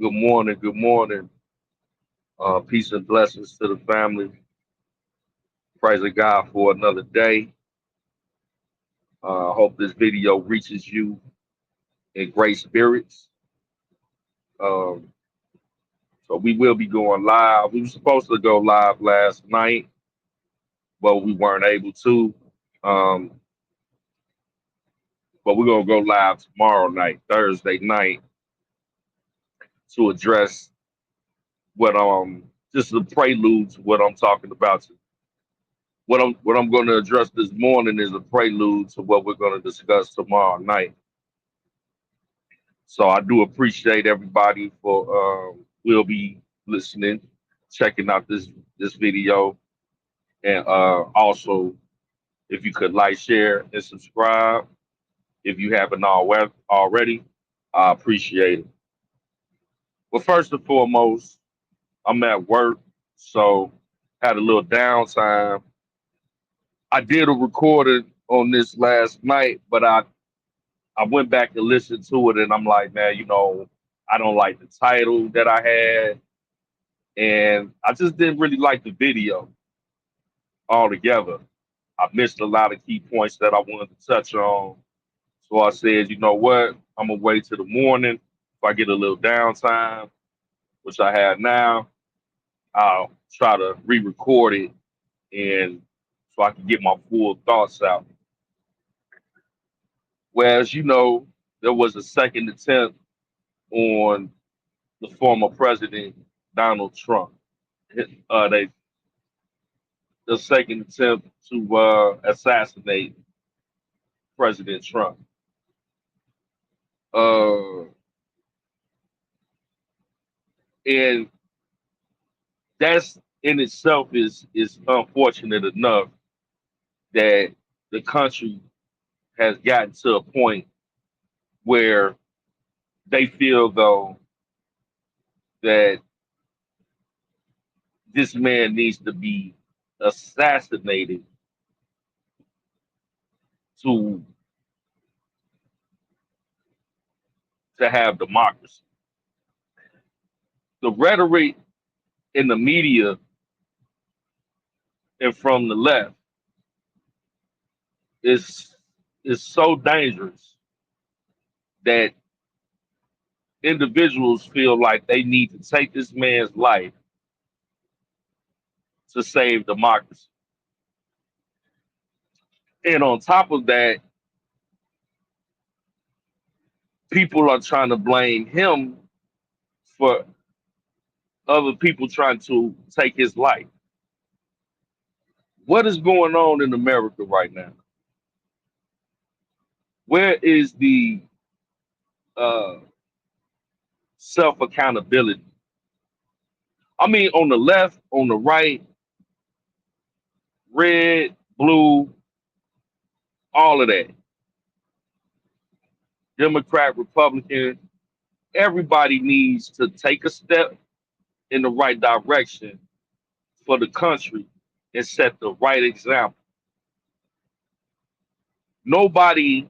Good morning. Good morning. Peace and blessings to the family. Praise God for another day. I hope this video reaches you in great spirits. Um, so we will be going live. We were supposed to go live last night, but we weren't able to. Um, but we're gonna go live tomorrow night, Thursday night, to address what just the prelude to what I'm talking about. What I'm going to address this morning is a prelude to what we're going to discuss tomorrow night. So I do appreciate everybody for will be listening, checking out this video, and also if you could like, share, and subscribe if you haven't already, I appreciate it. But first and foremost, I'm at work, so had a little downtime. I did a recording on this last night, but I went back and listened to it, and I'm like, man, I don't like the title that I had, and I just didn't really like the video altogether. I missed a lot of key points that I wanted to touch on. So I said, you know what? I'm gonna wait till the morning. If I get a little downtime, which I have now, I'll try to re-record it and so I can get my full thoughts out. Whereas, there was a second attempt on the former president Donald Trump. They the second attempt to assassinate President Trump. Uh, and that's in itself is unfortunate enough that the country has gotten to a point where they feel though that this man needs to be assassinated to have democracy. The rhetoric in the media and from the left is is so dangerous that individuals feel like they need to take this man's life to save democracy. And on top of that, people are trying to blame him for other people trying to take his life. What is going on in America right now? Where is the uh, self accountability? I mean, on the left, on the right, red, blue, all of that, Democrat, Republican, everybody needs to take a step in the right direction for the country and set the right example. Nobody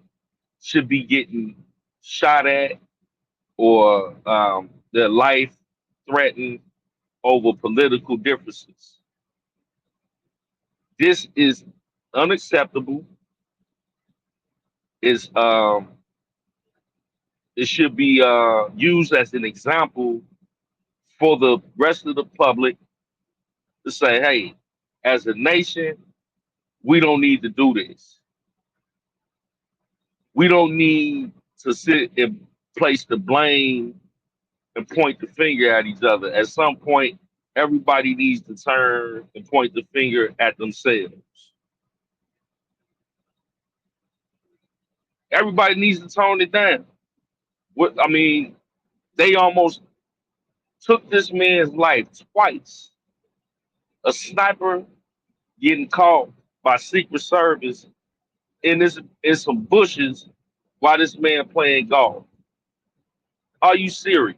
should be getting shot at or their life threatened over political differences. This is unacceptable. It's, it should be used as an example for the rest of the public to say, hey, as a nation, we don't need to do this. We don't need to sit and place the blame and point the finger at each other. At some point, everybody needs to turn and point the finger at themselves. Everybody needs to tone it down. What I mean, they almost took this man's life twice. A sniper getting caught by Secret Service in some bushes while this man playing golf. Are you serious?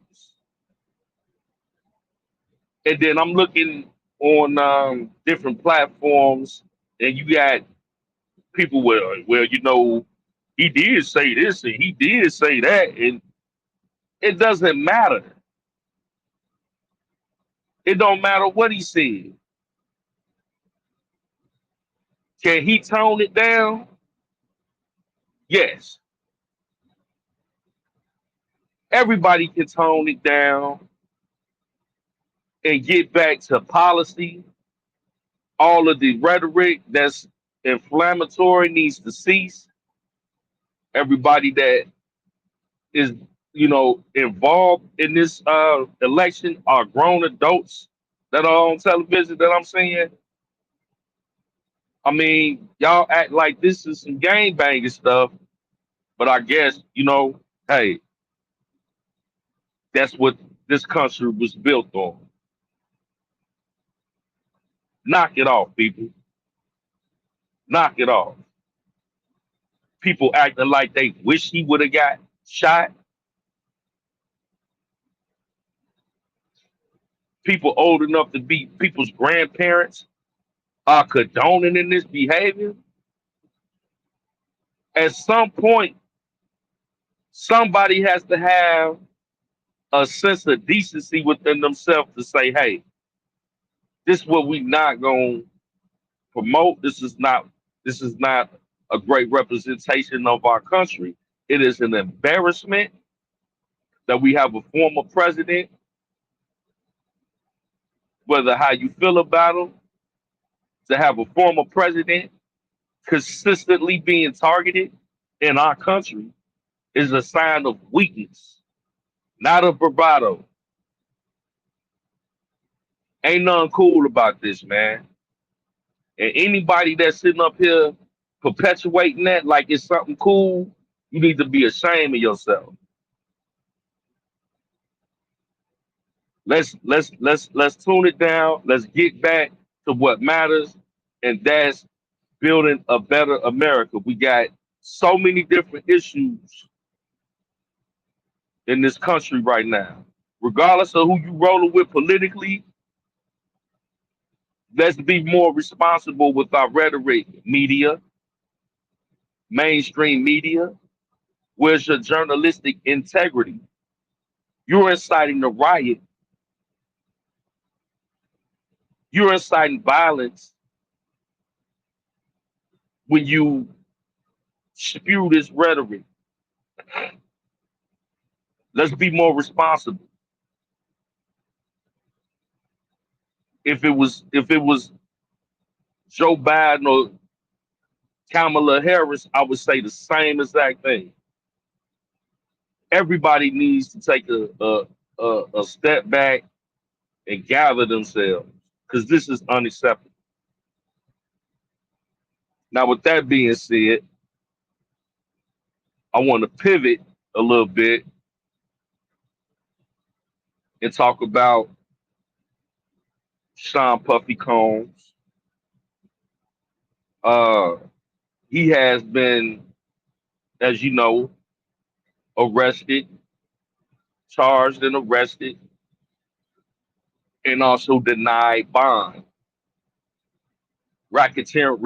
And then I'm looking on different platforms, and you got people well, he did say this and he did say that, and it doesn't matter. It don't matter what he said. Can he tone it down? Yes. Everybody can tone it down and get back to policy. All of the rhetoric that's inflammatory needs to cease. Everybody that is, involved in this election are grown adults that are on television that I'm seeing. I mean, y'all act like this is some game banging stuff, but I guess, hey, that's what this country was built on. Knock it off, people. Knock it off. People acting like they wish he would have got shot. People old enough to be people's grandparents are condoning in this behavior. At some point, somebody has to have a sense of decency within themselves to say, hey, this is what we not gonna promote. This is not a great representation of our country. It is an embarrassment that we have a former president, whether how you feel about him, to have a former president consistently being targeted in our country is a sign of weakness, not of bravado. Ain't nothing cool about this, man. And anybody that's sitting up here perpetuating that like it's something cool, you need to be ashamed of yourself. Let's tune it down. Let's get back to what matters, and that's building a better America. We got so many different issues in this country right now. Regardless of who you rolling with politically, let's be more responsible with our rhetoric. Media, mainstream media, where's your journalistic integrity? You're inciting the riot. You're inciting violence when you spew this rhetoric. Let's be more responsible. If it was Joe Biden or Kamala Harris, I would say the same exact thing. Everybody needs to take a step back and gather themselves because this is unacceptable. Now, with that being said, I want to pivot a little bit and talk about Sean Puffy Combs. Uh, he has been, as you know, arrested, charged, and arrested, and also denied bond. Racketeering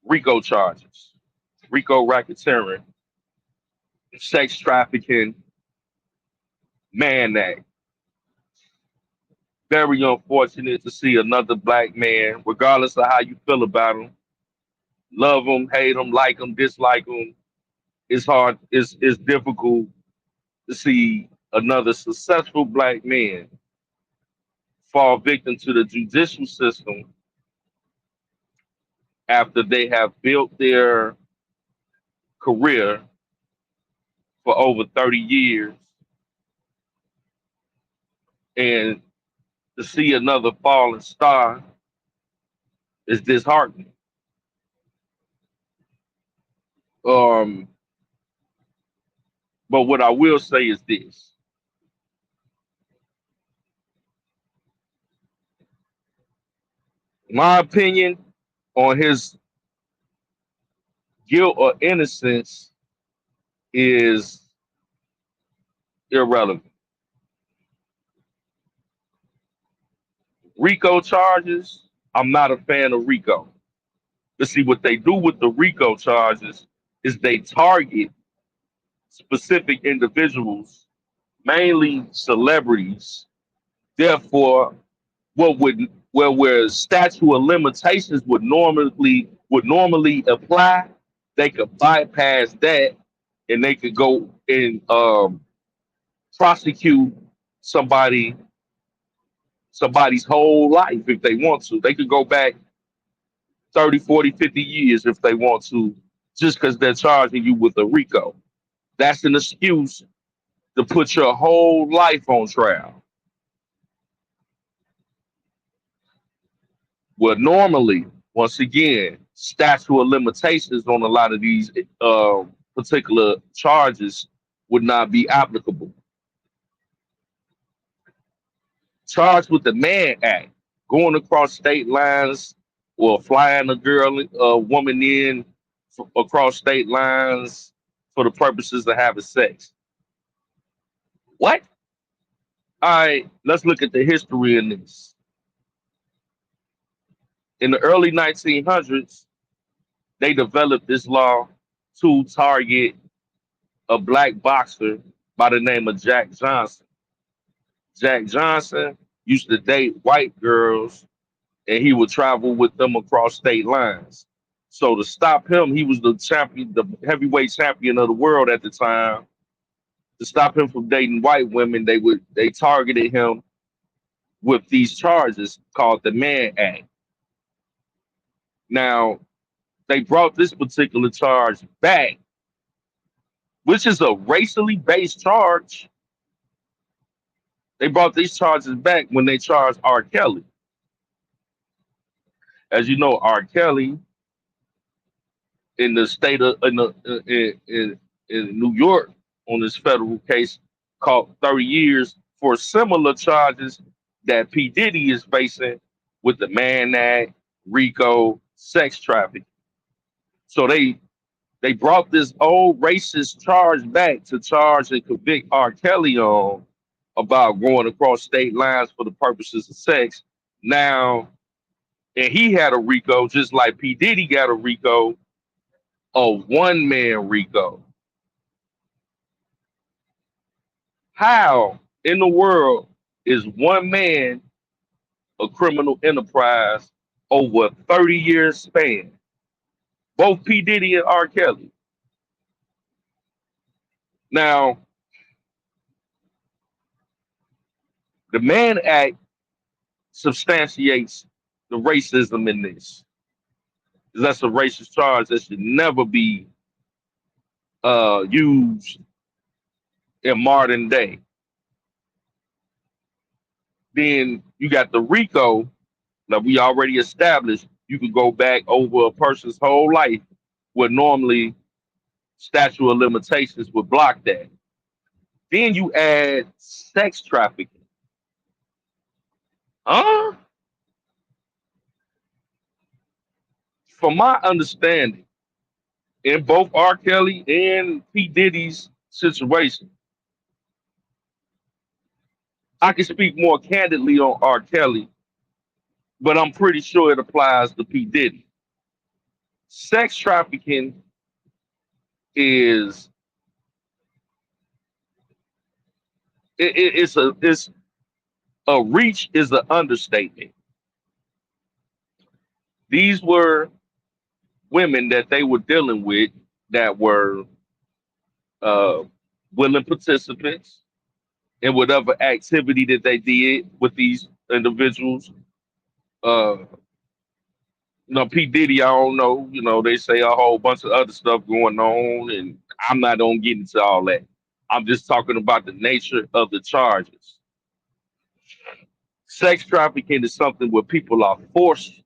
Rico charges, Rico racketeering, sex trafficking, man act. Very unfortunate to see another black man, regardless of how you feel about him, love him, hate him, like him, dislike him. It's hard. It's difficult to see another successful black man fall victim to the judicial system after they have built their career for over 30 years, and to see another falling star is disheartening. Um, but what I will say is this: my opinion on his guilt or innocence is irrelevant. Rico charges, I'm not a fan of Rico. But see, what they do with the Rico charges is they target specific individuals, mainly celebrities, Therefore, what would where statute of limitations would normally apply, they could bypass that and they could go and prosecute somebody somebody's whole life if they want to. They could go back 30, 40, 50 years if they want to, just because they're charging you with a RICO. That's an excuse to put your whole life on trial. Well, normally, once again, statute of limitations on a lot of these particular charges would not be applicable. Charged with the Mann Act, going across state lines or flying a woman in across state lines for the purposes of having sex. What? All right, let's look at the history in this. In the early 1900s, they developed this law to target a black boxer by the name of Jack Johnson. Jack Johnson used to date white girls and he would travel with them across state lines. So to stop him, he was the champion, the heavyweight champion of the world at the time. To stop him from dating white women, they targeted him with these charges called the Mann Act. Now they brought this particular charge back, which is a racially based charge. They brought these charges back when they charged R. Kelly. As you know, R. Kelly in the state of in New York on this federal case called 30 years for similar charges that P. Diddy is facing with the Mann Act, Rico, sex trafficking. So they brought this old racist charge back to charge and convict R. Kelly on about going across state lines for the purposes of sex. Now, and he had a RICO just like P. Diddy got a RICO, a one man RICO. How in the world is one man a criminal enterprise over a 30-year span? Both P. Diddy and R. Kelly. Now, the Mann Act substantiates the racism in this. That's a racist charge that should never be used in modern day. Then you got the RICO that we already established. You could go back over a person's whole life, where normally statute of limitations would block that. Then you add sex trafficking. Huh? From my understanding, in both R. Kelly and P. Diddy's situation, I can speak more candidly on R. Kelly, but I'm pretty sure it applies to P. Diddy. Sex trafficking is it's a reach is an understatement. These were women that they were dealing with that were uh, willing participants in whatever activity that they did with these individuals. Uh, P Diddy, I don't know. They say a whole bunch of other stuff going on, and I'm not gonna get into all that. I'm just talking about the nature of the charges. Sex trafficking is something where people are forced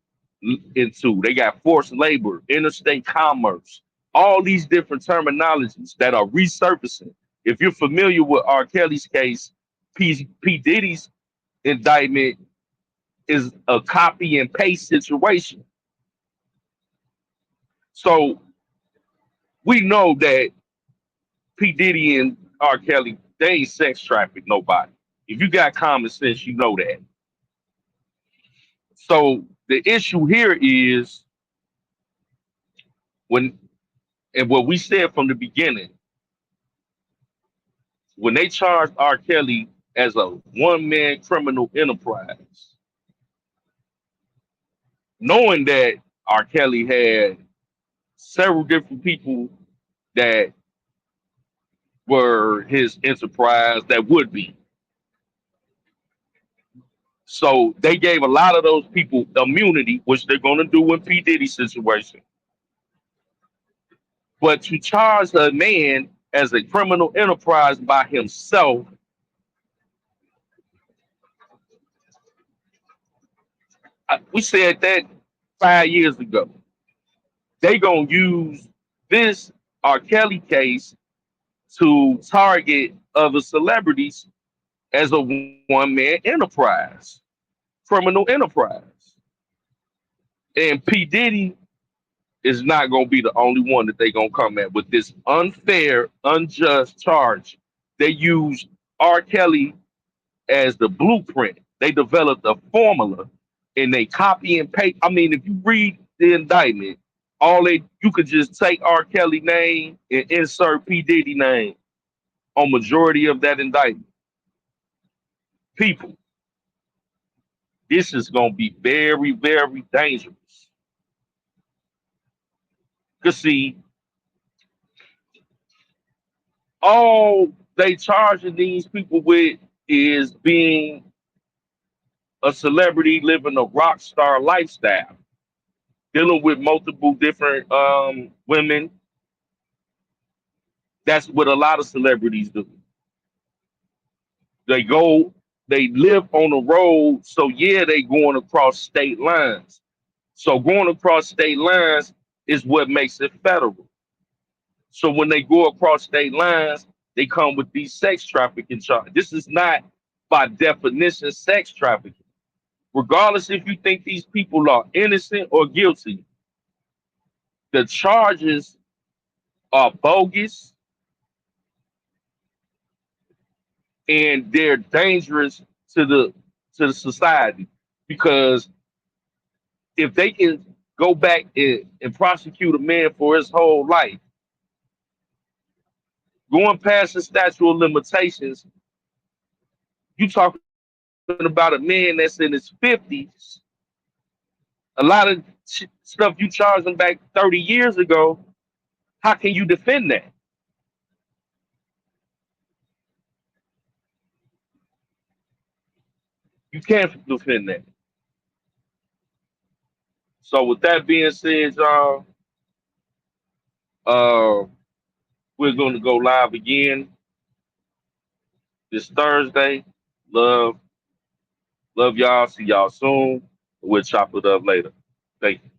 into. They got forced labor, interstate commerce, all these different terminologies that are resurfacing. If you're familiar with R. Kelly's case, P. Diddy's indictment is a copy and paste situation. So we know that P. Diddy and R. Kelly, they ain't sex traffic nobody. If you got common sense, you know that. So the issue here is when, and what we said from the beginning, when they charged R. Kelly as a one-man criminal enterprise, knowing that R. Kelly had several different people that were his enterprise that would be. So they gave a lot of those people immunity, which they're going to do in P. Diddy situation. But to charge a man as a criminal enterprise by himself, we said that 5 years ago. They gonna use this R. Kelly case to target other celebrities as a one-man enterprise, criminal enterprise. And P. Diddy is not gonna be the only one that they gonna come at with this unfair, unjust charge. They use R. Kelly as the blueprint. They developed a formula and they copy and paste. I mean, if you read the indictment, all they you could just take R. Kelly name and insert P. Diddy name on majority of that indictment. People, this is gonna be very, very dangerous. Cause see, all they charging these people with is being a celebrity living a rock star lifestyle, dealing with multiple different women. That's what a lot of celebrities do. They go, they live on the road, so yeah, they going across state lines. So going across state lines is what makes it federal. So when they go across state lines, they come with these sex trafficking charges. This is not by definition sex trafficking. Regardless if you think these people are innocent or guilty, the charges are bogus and they're dangerous to the society because if they can go back and prosecute a man for his whole life, going past the statute of limitations, you talking about a man that's in his 50s. A lot of stuff you charged him back 30 years ago, how can you defend that? You can't defend that. So with that being said, y'all, uh, we're going to go live again this Thursday. Love, love y'all. See y'all soon. We'll chop it up later. Thank you.